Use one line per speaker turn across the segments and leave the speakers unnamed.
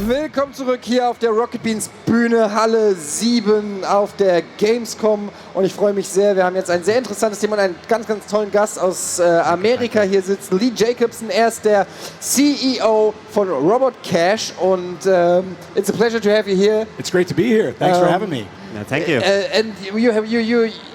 Willkommen zurück hier auf der Rocket Beans Bühne, Halle 7 auf der Gamescom. Und ich freue mich sehr, wir haben jetzt ein sehr interessantes Thema und einen ganz, ganz tollen Gast aus Amerika hier sitzen. Lee Jacobson, er ist der CEO von Robot Cash und it's a pleasure to have you here.
It's great to be here. Thanks for having me.
No, thank you.
And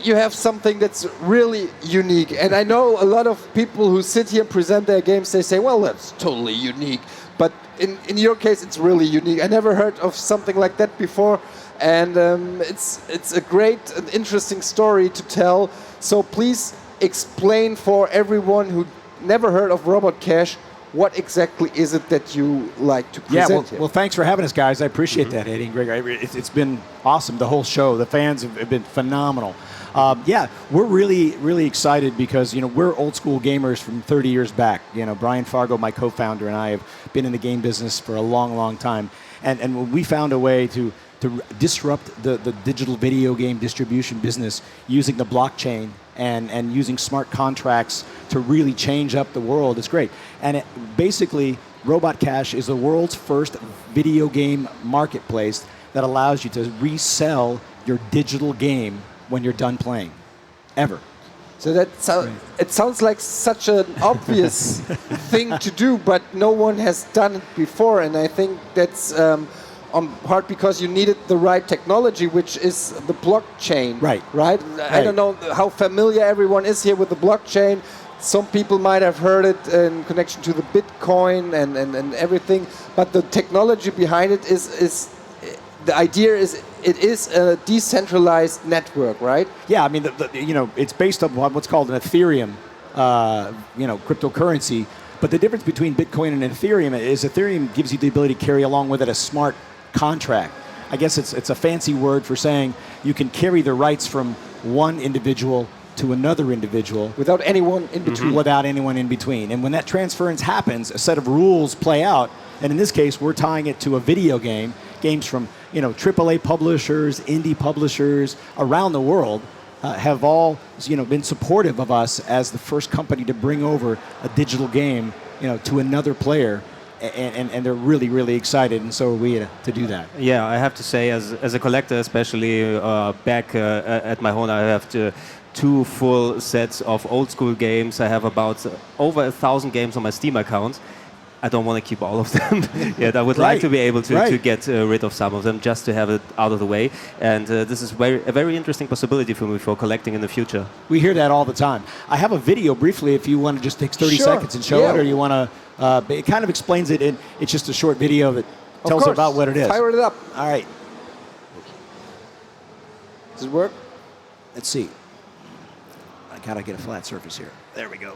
you have something that's really unique. And I know a lot of people who sit here and present their games, they say, well, that's totally unique. But in your case, it's really unique. I never heard of something like that before. And it's a great and interesting story to tell. So please explain for everyone who never heard of Robot Cash, what exactly is it that you like to present here?
Well, thanks for having us, guys. I appreciate that, Eddie and Greg. It's been awesome, the whole show. The fans have been phenomenal. We're really excited because, we're old school gamers from 30 years back. Brian Fargo, my co-founder, and I have been in the game business for a long, long time. And we found a way to disrupt the digital video game distribution business using the blockchain and using smart contracts to really change up the world. It's great. And basically, Robot Cash is the world's first video game marketplace that allows you to resell your digital game when you're done playing, ever.
So it sounds like such an obvious thing to do, but no one has done it before. And I think that's on part because you needed the right technology, which is the blockchain. Right. I don't know how familiar everyone is here with the blockchain. Some people might have heard it in connection to the Bitcoin and everything, but the technology behind it is the idea is it is a decentralized network, right?
Yeah, I mean, it's based on what's called an Ethereum, cryptocurrency. But the difference between Bitcoin and Ethereum is Ethereum gives you the ability to carry along with it a smart contract. I guess it's a fancy word for saying you can carry the rights from one individual to another individual
without anyone in between.
Without anyone in between. And when that transference happens, a set of rules play out. And in this case, we're tying it to a video game. Games from AAA publishers, indie publishers around the world have all been supportive of us as the first company to bring over a digital game to another player. And they're really excited, and so are we to do that.
Yeah, I have to say, as a collector, especially back at my home, I have two full sets of old school games. I have about over 1,000 games on my Steam account. I don't want to keep all of them. Yet I would like to be able to get rid of some of them just to have it out of the way. And this is a very interesting possibility for me for collecting in the future.
We hear that all the time. I have a video briefly if you want to just take 30 seconds and show it, or you want to. It kind of explains it. It's just a short video that tells about what it is.
Fire it up.
All right.
Does it work?
Let's see. I gotta get a flat surface here. There we go.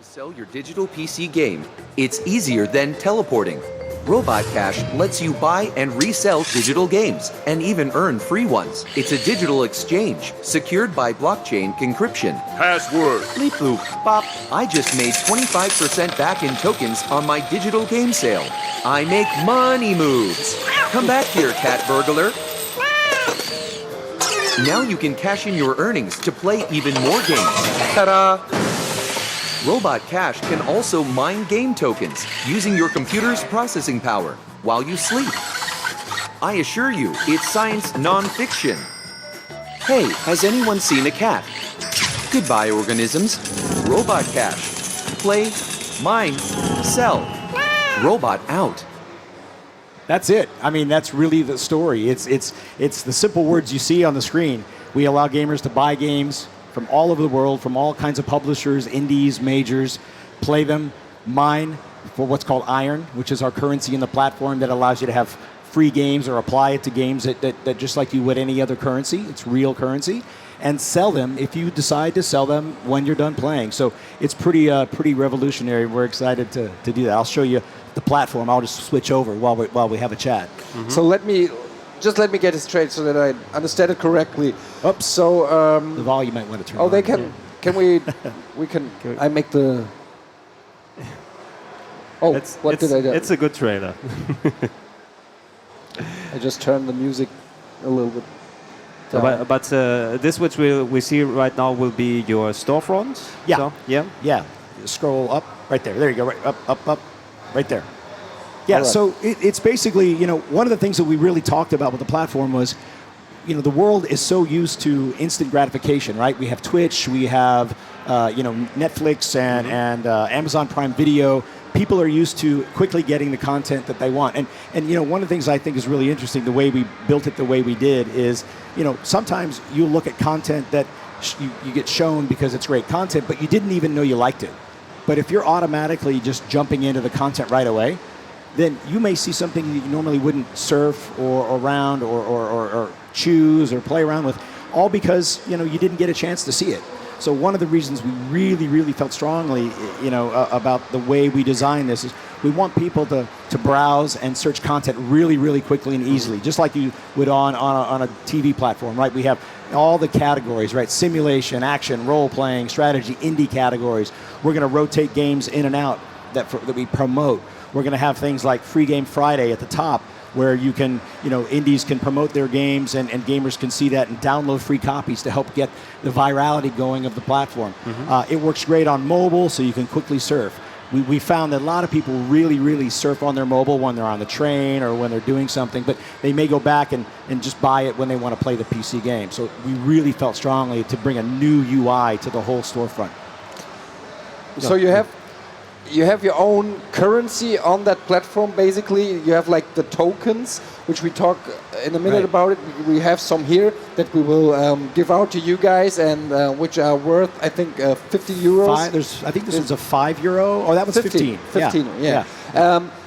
Sell your digital PC game. It's easier than teleporting. Robot Cash lets you buy and resell digital games and even earn free ones. It's a digital exchange secured by blockchain encryption.
Password.
Bleep bloop bop. I just made 25% back in tokens on my digital game sale. I make money moves. Come back here, cat burglar. Now you can cash in your earnings to play even more games. Ta-da! Robot Cash can also mine game tokens using your computer's processing power while you sleep. I assure you, it's science non-fiction. Hey, has anyone seen a cat? Goodbye, organisms. Robot Cash. Play, mine, sell. Robot out.
That's it. I mean, that's really the story. It's the simple words you see on the screen. We allow gamers to buy games from all over the world, from all kinds of publishers, indies, majors, play them, mine for what's called iron, which is our currency in the platform that allows you to have free games or apply it to games that just like you would any other currency, it's real currency, and sell them if you decide to sell them when you're done playing. So it's pretty revolutionary. We're excited to do that. I'll show you the platform. I'll just switch over while we have a chat.
Mm-hmm. So let me get it straight so that I understand it correctly.
Oops.
So
the volume might want to turn.
Oh, they can. Yeah. Can we? We can. I make the. Oh, what did I do?
It's a good trailer.
I just turned the music a little bit down.
But this, which we see right now, will be your storefront.
Yeah.
So, yeah.
Scroll up right there. There you go. Right up. Right there. Yeah,
All right.
so it's basically, one of the things that we really talked about with the platform was, the world is so used to instant gratification, right? We have Twitch, we have, Netflix and Amazon Prime Video. People are used to quickly getting the content that they want. And one of the things I think is really interesting, the way we built it the way we did is, sometimes you look at content that you get shown because it's great content, but you didn't even know you liked it. But if you're automatically just jumping into the content right away, then you may see something that you normally wouldn't surf or around or choose or play around with, all because you didn't get a chance to see it. So one of the reasons we really, really felt strongly, about the way we designed this is we want people to browse and search content really, really quickly and easily, just like you would on a TV platform, right? We have all the categories, right? Simulation, action, role-playing, strategy, indie categories. We're going to rotate games in and out that we promote. We're going to have things like Free Game Friday at the top, where you can, indies can promote their games and gamers can see that and download free copies to help get the virality going of the platform. It works great on mobile, so you can quickly surf. We found that a lot of people really, really surf on their mobile when they're on the train or when they're doing something, but they may go back and just buy it when they want to play the PC game. So we really felt strongly to bring a new UI to the whole storefront.
So you have your own currency on that platform, basically. You have like the tokens, which we talk in a minute about it. We have some here that we will give out to you guys, and which are worth, I think, 50 euros.
I think this one's a €5. Oh, that was 15.
15, yeah.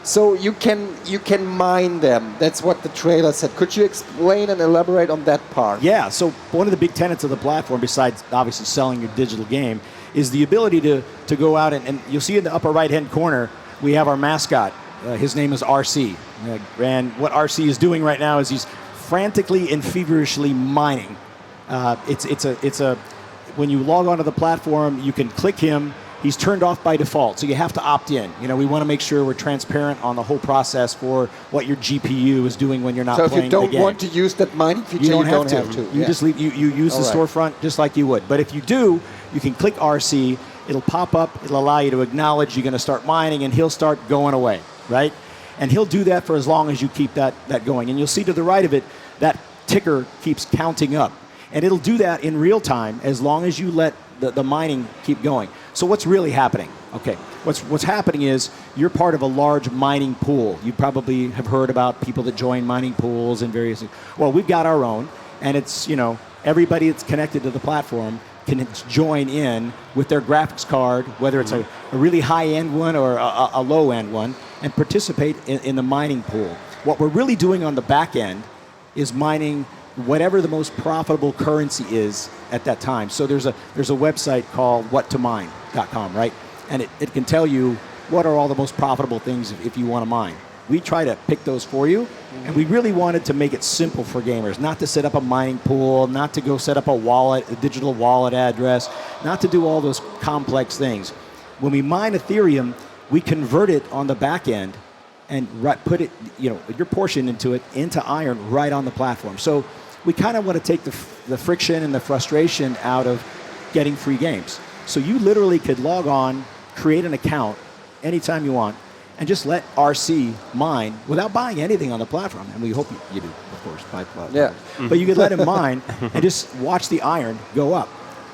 So you can mine them. That's what the trailer said. Could you explain and elaborate on that part?
Yeah, so one of the big tenets of the platform, besides obviously selling your digital game, is the ability to go out and you'll see in the upper right-hand corner, we have our mascot. His name is RC. And what RC is doing right now is he's frantically and feverishly mining. When you log onto the platform, you can click him. He's turned off by default, so you have to opt in. We want to make sure we're transparent on the whole process for what your GPU is doing when you're not playing the game.
So if you don't want to use that mining feature, you don't have to.
You just leave. You use the storefront just like you would. But if you do, you can click RC. It'll pop up. It'll allow you to acknowledge you're going to start mining, and he'll start going away, right? And he'll do that for as long as you keep that going. And you'll see to the right of it, that ticker keeps counting up. And it'll do that in real time as long as you let the mining keep going. So what's really happening? Okay, what's happening is you're part of a large mining pool. You probably have heard about people that join mining pools and various things. Well, we've got our own, and it's, everybody that's connected to the platform can join in with their graphics card, whether it's a really high-end one or a low-end one, and participate in the mining pool. What we're really doing on the back end is mining whatever the most profitable currency is at that time. So there's a website called whattomine.com, right? And it can tell you what are all the most profitable things if you want to mine. We try to pick those for you, and we really wanted to make it simple for gamers, not to set up a mining pool, not to go set up a digital wallet address, not to do all those complex things. When we mine Ethereum, we convert it on the back end and put it, your portion into iron right on the platform. So we kind of want to take the friction and the frustration out of getting free games. So you literally could log on, create an account anytime you want, and just let RC mine without buying anything on the platform. And we hope you do, of course, buy platform.
Yeah.
But you could let him mine and just watch the iron go up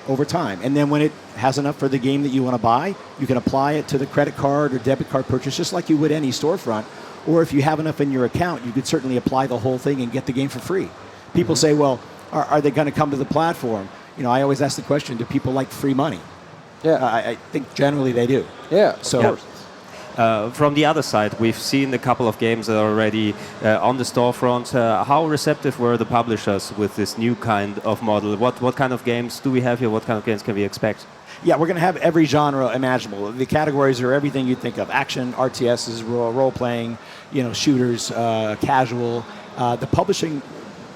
over time. And then when it has enough for the game that you want to buy, you can apply it to the credit card or debit card purchase just like you would any storefront. Or if you have enough in your account, you could certainly apply the whole thing and get the game for free. People say, well, are they going to come to the platform? I always ask the question, do people like free money?
Yeah.
I think generally they do.
Yeah,
so,
of course.
From the other side, we've seen a couple of games already on the storefront. How receptive were the publishers with this new kind of model? What kind of games do we have here? What kind of games can we expect?
Yeah, we're going to have every genre imaginable. The categories are everything you think of: action, RTSs, role-playing, shooters, casual. The publishing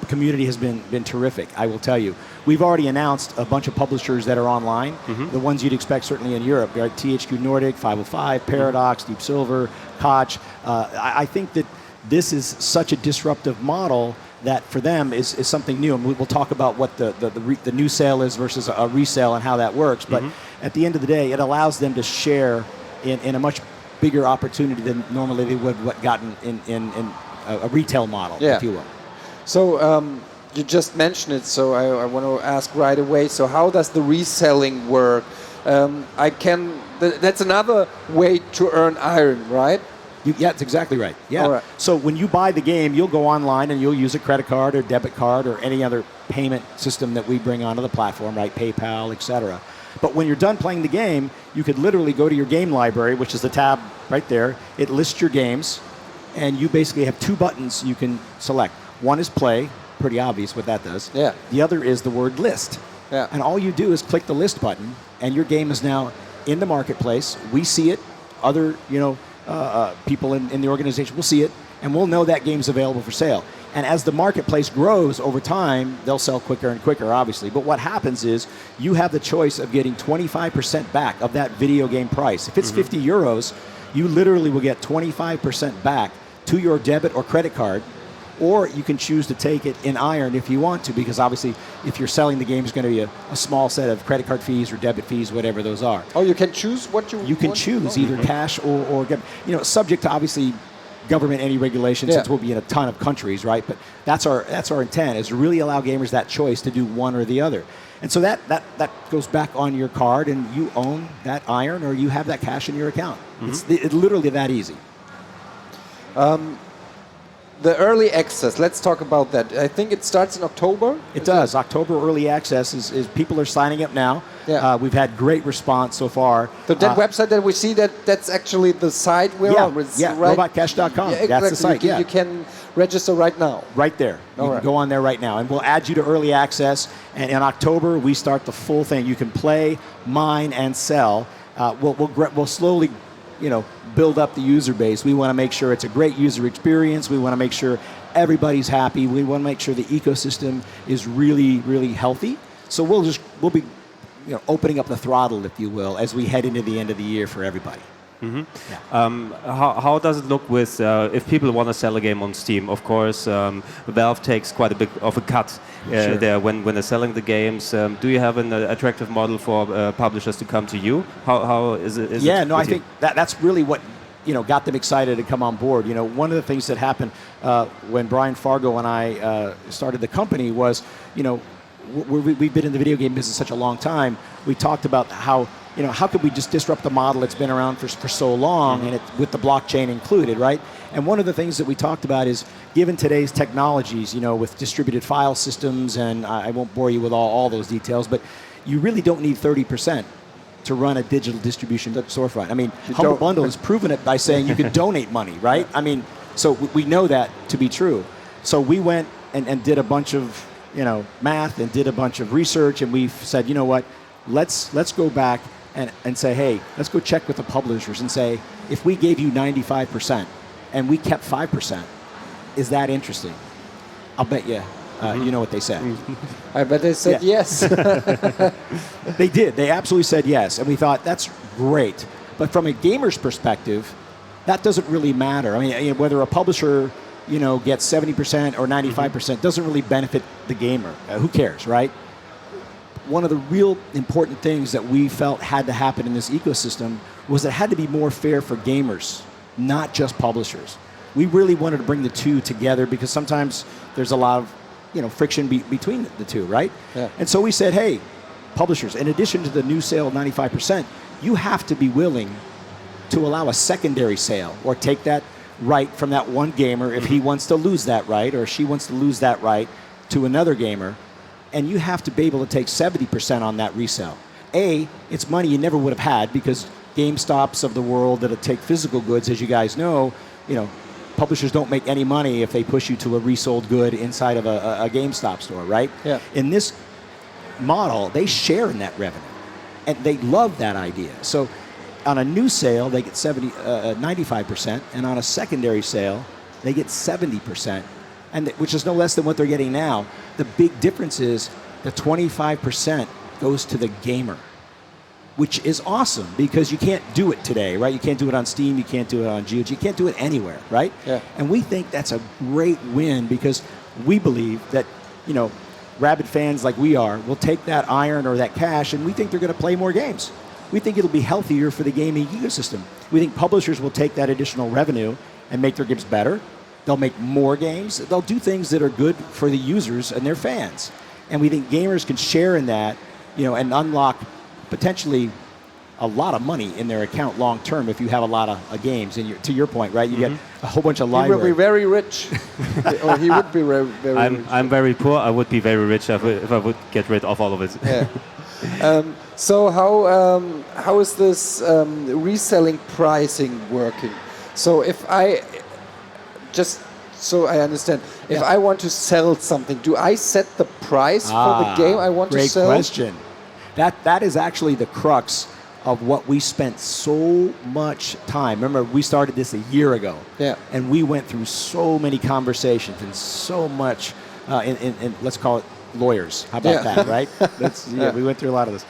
community has been terrific, I will tell you. We've already announced a bunch of publishers that are online, the ones you'd expect certainly in Europe, right? THQ Nordic, 505, Paradox, Deep Silver, Koch. I think that this is such a disruptive model that for them is something new. And we'll talk about what the new sale is versus a resale and how that works. But at the end of the day, it allows them to share in a much bigger opportunity than normally they would have gotten in a retail model, if you will.
So you just mentioned it, so I want to ask right away. So how does the reselling work? That's another way to earn iron, right?
Yeah, that's exactly right. Yeah.
All right.
So when you buy the game, you'll go online and you'll use a credit card or debit card or any other payment system that we bring onto the platform, right? PayPal, etc. But when you're done playing the game, you could literally go to your game library, which is the tab right there. It lists your games, and you basically have two buttons you can select. One is play, pretty obvious what that does.
Yeah.
The other is the word list.
Yeah.
And all you do is click the list button, and your game is now in the marketplace. We see it. Other, people in the organization will see it, and we'll know that game's available for sale. And as the marketplace grows over time, they'll sell quicker and quicker, obviously. But what happens is you have the choice of getting 25% back of that video game price. If it's 50 euros, you literally will get 25% back to your debit or credit card, or you can choose to take it in iron if you want to, because obviously if you're selling the game, it's going to be a small set of credit card fees or debit fees, whatever those are.
Oh, you can choose what you
can
want?
choose either cash or subject to obviously government any regulations, since we'll be in a ton of countries, right? But that's our intent, is to really allow gamers that choice to do one or the other. And so that goes back on your card, and you own that iron or you have that cash in your account. It's literally that easy.
The early access, let's talk about that. I think it starts in October?
It does. October early access is people are signing up now.
Yeah.
We've had great response so far.
So that website that we see, that's actually the site we're on. Right?
robotcash.com.
Yeah, exactly.
That's the site.
You can register right now.
Right there. You can go on there right now. And we'll add you to early access. And in October, we start the full thing. You can play, mine, and sell. We'll slowly build up the user base. We want to make sure it's a great user experience. We want to make sure everybody's happy. We want to make sure the ecosystem is really, really healthy. So we'll be opening up the throttle, if you will, as we head into the end of the year for everybody.
Yeah. How does it look with if people want to sell a game on Steam? Of course, Valve takes quite a bit of a cut there when they're selling the games. Do you have an attractive model for publishers to come to you? How is it?
I think that's really what got them excited to come on board. One of the things that happened when Brian Fargo and I started the company was, we've been in the video game business such a long time. We talked about how could we just disrupt the model that's been around for so long, and with the blockchain included, right? And one of the things that we talked about is, given today's technologies, with distributed file systems, and I won't bore you with all those details, but you really don't need 30% to run a digital distribution storefront. I mean, Humble Bundle has proven it by saying you can donate money, right? I mean, so we know that to be true. So we went and did a bunch of math and did a bunch of research, and we said, let's go back and say, hey, let's go check with the publishers and say, if we gave you 95% and we kept 5%, is that interesting? I'll bet you, you know what they said.
I bet they said yes.
They did. They absolutely said yes. And we thought, that's great. But from a gamer's perspective, that doesn't really matter. I mean, whether a publisher, gets 70% or 95% doesn't really benefit the gamer. Who cares, right? One of the real important things that we felt had to happen in this ecosystem was it had to be more fair for gamers, not just publishers. We really wanted to bring the two together because sometimes there's a lot of friction between the two, right? Yeah. And so we said, hey, publishers, in addition to the new sale of 95%, you have to be willing to allow a secondary sale or take that right from that one gamer if he wants to lose that right or she wants to lose that right to another gamer. And you have to be able to take 70% on that resale. It's money you never would have had because GameStops of the world that take physical goods, as you guys know, publishers don't make any money if they push you to a resold good inside of a GameStop store, right? Yeah. In this model, they share in that revenue. And they love that idea. So on a new sale, they get 95%, and on a secondary sale, they get 70%. Which is no less than what they're getting now. The big difference is the 25% goes to the gamer, which is awesome because you can't do it today, right? You can't do it on Steam, you can't do it on GOG, you can't do it anywhere, right? Yeah. And we think that's a great win because we believe that, rabid fans like we are will take that iron or that cash and we think they're going to play more games. we think it'll be healthier for the gaming ecosystem. We think publishers will take that additional revenue and make their games better. They'll make more games. They'll do things that are good for the users and their fans. And we think gamers can share in that, and unlock potentially a lot of money in their account long term if you have a lot of games. And to your point, right? You get a whole bunch of libraries.
He will be very rich, or he would be very rich.
I'm very poor. I would be very rich if I would get rid of all of it.
Yeah. So how is this reselling pricing working? So if I so I understand, if I want to sell something, do I set the price for the game I want to sell?
Great question. That is actually the crux of what we spent so much time. Remember, we started this a year ago.
Yeah.
And we went through so many conversations and so much, in let's call it lawyers. How about that, right? We went through a lot of this.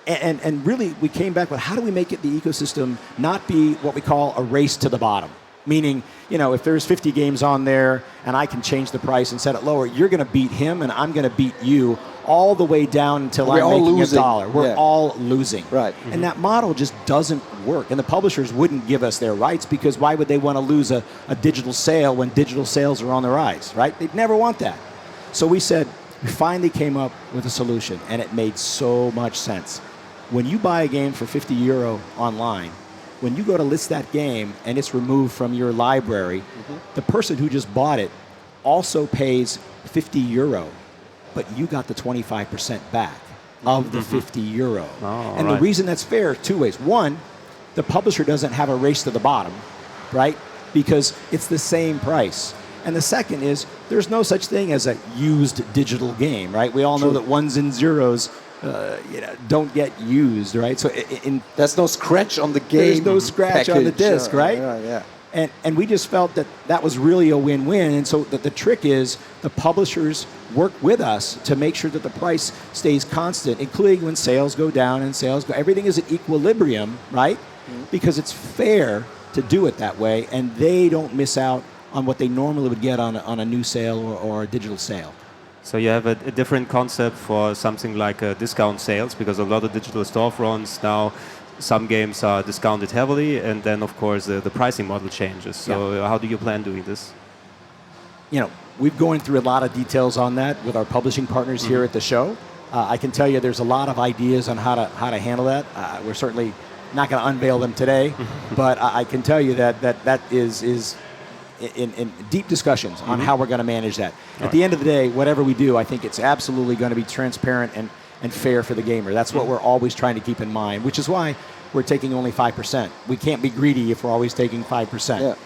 And really, we came back with how do we make it the ecosystem not be what we call a race to the bottom? Meaning, if there's 50 games on there and I can change the price and set it lower, you're going to beat him and I'm going to beat you all the way down until I'm making $1. We're all losing.
Right.
And that model just doesn't work. And the publishers wouldn't give us their rights because why would they want to lose a digital sale when digital sales are on the rise, right? They'd never want that. So we finally came up with a solution, and it made so much sense. When you buy a game for €50 online, when you go to list that game and it's removed from your library, the person who just bought it also pays €50, but you got the 25% back of the €50. And the reason that's fair, two ways. One, the publisher doesn't have a race to the bottom, right? Because it's the same price. And the second is there's no such thing as a used digital game, right? We all know that ones and zeros don't get used, right? So
there's no scratch on the game.
There's no scratch on the disc, right?
Yeah.
And we just felt that was really a win-win. And so the trick is the publishers work with us to make sure that the price stays constant, including when sales go down and sales go. Everything is at equilibrium, right? Because it's fair to do it that way, and they don't miss out on what they normally would get on a new sale or a digital sale.
So you have a different concept for something like discount sales, because a lot of digital storefronts now, some games are discounted heavily, and then of course the pricing model changes. So how do you plan doing this?
We've going through a lot of details on that with our publishing partners here at the show. I can tell you there's a lot of ideas on how to handle that. We're certainly not going to unveil them today, but I can tell you that is in deep discussions on how we're going to manage that. At the end of the day, whatever we do, I think it's absolutely going to be transparent and fair for the gamer. That's what we're always trying to keep in mind, which is why we're taking only 5%. We can't be greedy if we're always taking 5%,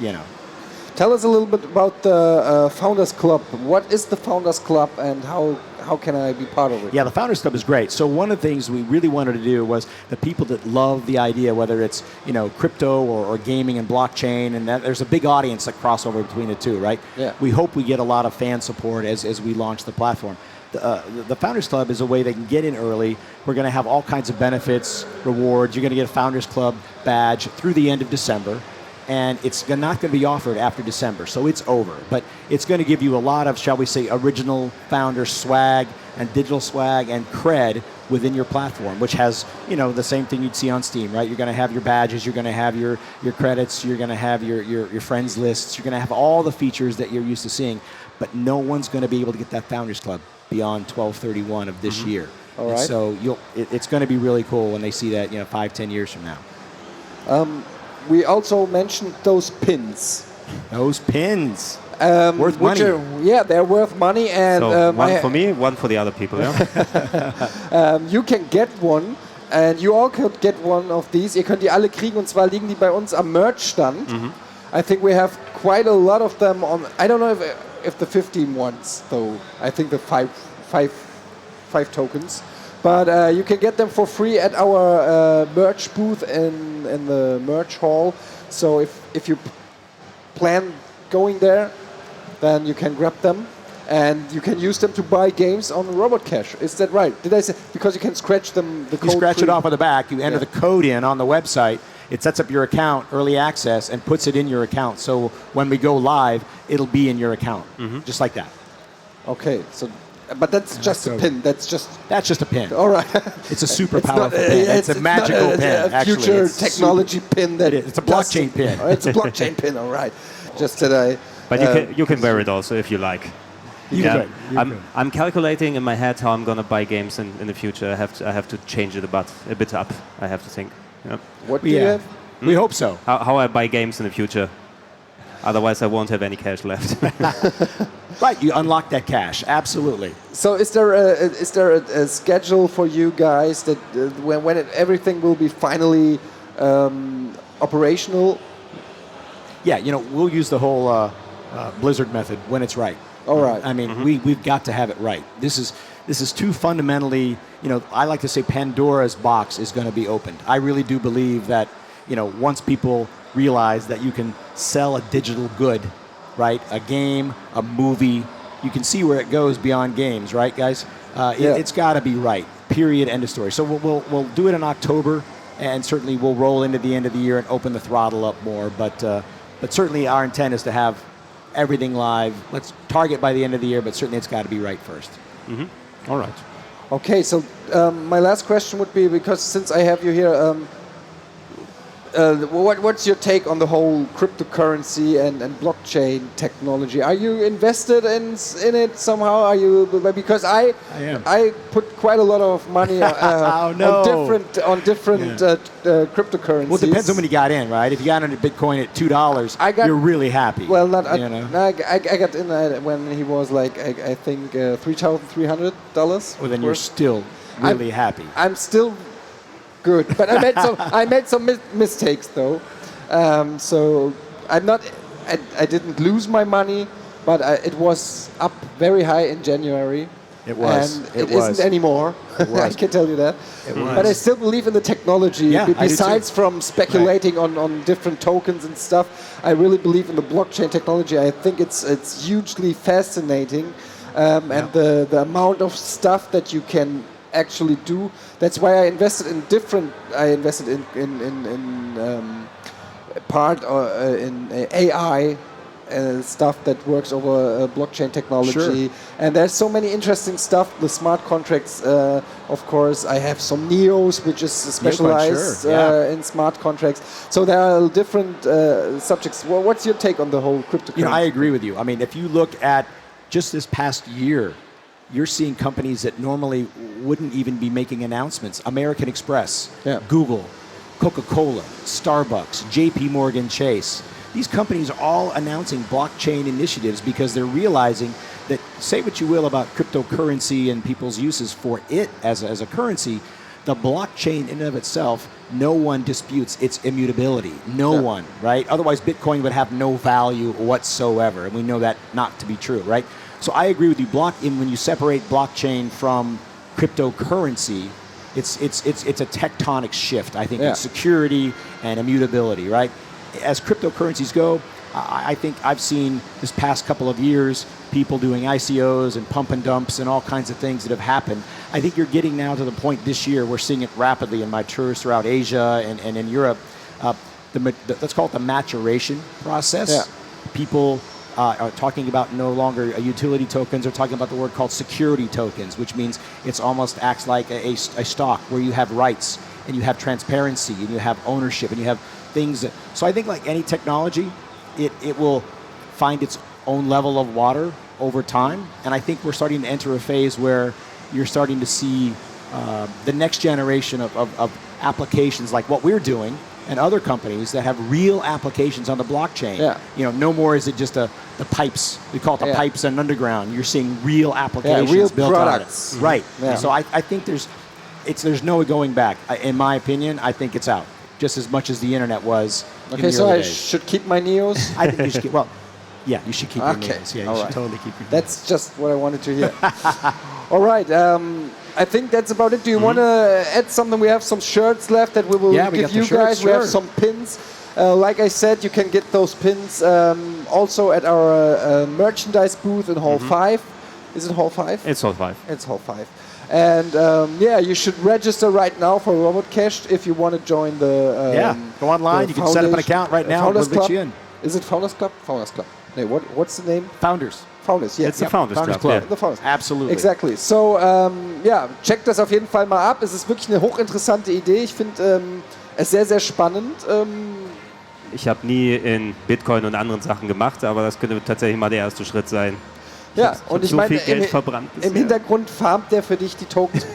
Tell us a little bit about the Founders Club. What is the Founders Club and how can I be part of it?
Yeah, the Founders Club is great. So one of the things we really wanted to do was the people that love the idea, whether it's crypto or gaming and blockchain, and that there's a big audience that crossover between the two, right?
Yeah.
We hope we get a lot of fan support as we launch the platform. The Founders Club is a way they can get in early. We're going to have all kinds of benefits, rewards. You're going to get a Founders Club badge through the end of December. And it's not going to be offered after December, so it's over. But it's going to give you a lot of, shall we say, original founder swag and digital swag and cred within your platform, which has, the same thing you'd see on Steam, right? You're going to have your badges, you're going to have your credits, you're going to have your friends lists, you're going to have all the features that you're used to seeing. But no one's going to be able to get that Founders Club beyond 12/31 of this year.
All right.
So it's going to be really cool when they see that, 5-10 years from now.
We also mentioned those pins.
Those pins. Worth money.
They're worth money. And
so one for me, one for the other people. Yeah?
You can get one. And you all could get one of these. Ihr könnt die alle kriegen. Und zwar liegen die bei uns am Merch-Stand. I think we have quite a lot of them on. I don't know if the 15 ones, though. I think the five tokens. But you can get them for free at our merch booth in the merch hall. So if you plan going there, then you can grab them. And you can use them to buy games on Robot Cash. Is that right? Did I say? Because you can scratch them, the code.
You scratch it off on the back. You enter the code in on the website. It sets up your account, early access, and puts it in your account. So when we go live, it'll be in your account, just like that.
Okay, so But that's just a pin. That's just
a pin.
all right.
It's a super powerful pin. It's a magical pin.
A future technology pin. That
it is. It's a blockchain pin.
It's a blockchain pin. All right. Just that I.
But you can wear it also if you like. I'm calculating in my head how I'm gonna buy games in the future. I have to change it a bit up. I have to think. Yeah.
What do you have?
We hope so.
How I buy games in the future. Otherwise, I won't have any cash left.
Right, you unlock that cash. Absolutely.
So, is there a schedule for you guys that when everything will be finally operational?
Yeah, we'll use the whole Blizzard method when it's right.
All right.
I mean, we've got to have it right. This is too fundamentally. I like to say Pandora's box is going to be opened. I really do believe that once people realize that you can sell a digital good, right? A game, a movie, you can see where it goes beyond games, right, guys? It's got to be right. Period. End of story. So we'll do it in October, and certainly we'll roll into the end of the year and open the throttle up more. But certainly our intent is to have everything live. Let's target by the end of the year, but certainly it's got to be right first.
All right.
Okay, so my last question would be, because since I have you here, what's your take on the whole cryptocurrency and blockchain technology? Are you invested in it somehow? Are you, because I
am.
I put quite a lot of money on different cryptocurrencies.
Well, it depends on when you got in, right? If you got into Bitcoin at $2, you're really happy.
Well, I got in when he was like I think $3,300.
Well, then you're still really happy.
I'm still good, but I made some mistakes though. So I'm not. I didn't lose my money, but it was up very high in January.
It was.
And it isn't anymore. I can tell you that.
It was.
But I still believe in the technology.
Yeah,
besides from speculating on different tokens and stuff, I really believe in the blockchain technology. I think it's hugely fascinating, and the amount of stuff that you can actually do. That's why I invested in AI stuff that works over blockchain technology.
Sure.
And there's so many interesting stuff. The smart contracts, of course. I have some Neos, which is specialized in smart contracts. So there are different subjects. Well, what's your take on the whole cryptocurrency?
I agree with you. I mean, if you look at just this past year, you're seeing companies that normally wouldn't even be making announcements. American Express, Google, Coca-Cola, Starbucks, JP Morgan Chase. These companies are all announcing blockchain initiatives because they're realizing that, say what you will about cryptocurrency and people's uses for it as a currency, the blockchain in and of itself, no one disputes its immutability. No one, right? Otherwise, Bitcoin would have no value whatsoever, and we know that not to be true, right? So I agree with you. When you separate blockchain from cryptocurrency, it's a tectonic shift, I think, in security and immutability, right? As cryptocurrencies go, I think I've seen this past couple of years people doing ICOs and pump and dumps and all kinds of things that have happened. I think you're getting now to the point this year, we're seeing it rapidly in my tours throughout Asia and in Europe. Let's call it the maturation process. Yeah. People are talking about no longer utility tokens. They're talking about the word called security tokens, which means it's almost acts like a stock where you have rights and you have transparency and you have ownership and you have things. So I think like any technology, it will find its own level of water over time. And I think we're starting to enter a phase where you're starting to see the next generation of applications like what we're doing and other companies that have real applications on the blockchain. Yeah. No more is it just the pipes. We call it the pipes and underground. You're seeing real applications
real
built
products.
on it. Right. Yeah. So I think there's no going back. In my opinion, I think it's out. Just as much as the internet was.
Okay, so I should keep my Neos?
I think you should keep, you should keep your Neos. Yeah, you should totally keep your Neos.
That's just what I wanted to hear. All right. I think that's about it. Do you want to add something? We have some shirts left that we will give you guys. We have some pins. Like I said, you can get those pins also at our merchandise booth in Hall 5. Is it Hall 5?
It's Hall 5.
It's Hall 5. And you should register right now for Robot Cash if you want to join the.
Go online. You can set up an account right now. We'll let you in.
Is it Founders Club? Founders Club. No, what's the name?
Founders
Founders, yeah.
It's the Founders Club.
Club.
Yeah.
The Founders.
Absolutely.
Exactly. So, checkt das auf jeden Fall mal ab. Es ist wirklich eine hochinteressante Idee. Ich finde es sehr, sehr spannend.
Ich habe nie in Bitcoin und anderen Sachen gemacht, aber das könnte tatsächlich mal der erste Schritt sein.
Ja, und ich
so
meine,
viel Geld verbrannt
im
bisher.
Hintergrund farmt der für dich die Tokens.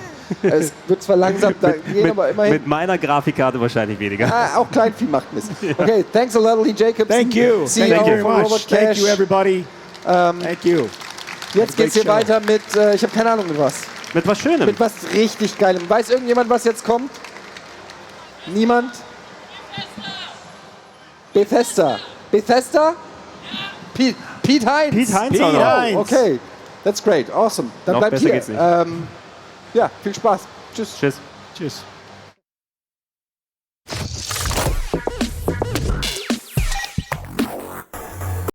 Es wird zwar langsam da gehen, aber immerhin.
Mit meiner Grafikkarte wahrscheinlich weniger.
Auch Kleinvieh macht Mist. Okay, thanks a lot, Lee Jacobson.
Thank you.
CEO
Thank you very
von
much.
Robot
Thank
Cash.
you, everybody. Thank you.
Jetzt geht's hier
Great show.
weiter mit, ich habe keine Ahnung mit was.
Mit was Schönem.
Mit was richtig Geilem. Weiß irgendjemand, was jetzt kommt? Niemand? Bethesda. Bethesda? Pete Heinz.
Pete Heinz
Pete
auch noch.
Heinz.
Okay, that's great, awesome. Dann
Noch
bleibt
besser
hier.
geht's nicht.
Ja, viel Spaß. Tschüss.
Tschüss.
Tschüss.